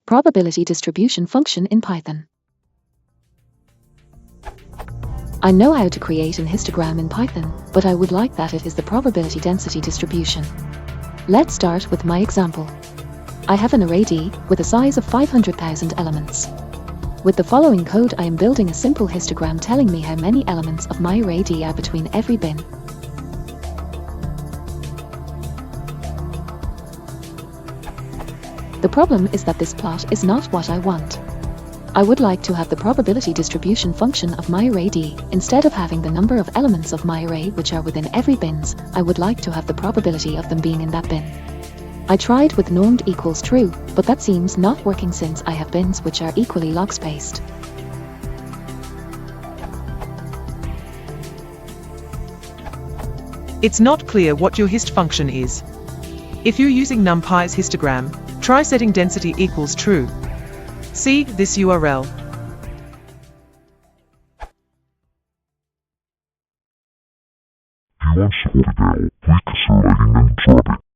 Probability distribution function in Python. I know how to create an histogram in Python, but I would like that it is the probability density distribution. Let's start with my example. I have an array D with a size of 500,000 elements. With the following code, I am building a simple histogram telling me how many elements of my array D are between every bin. The problem is that this plot is not what I want. I would like to have the probability distribution function of my array D. Instead of having the number of elements of my array which are within every bins, I would like to have the probability of them being in that bin. I tried with normed equals true, but that seems not working since I have bins which are equally log-spaced. It's not clear what your hist function is. If you're using numpy's histogram, try setting density equals true. See this URL. If you want support, click the sliding and drop it.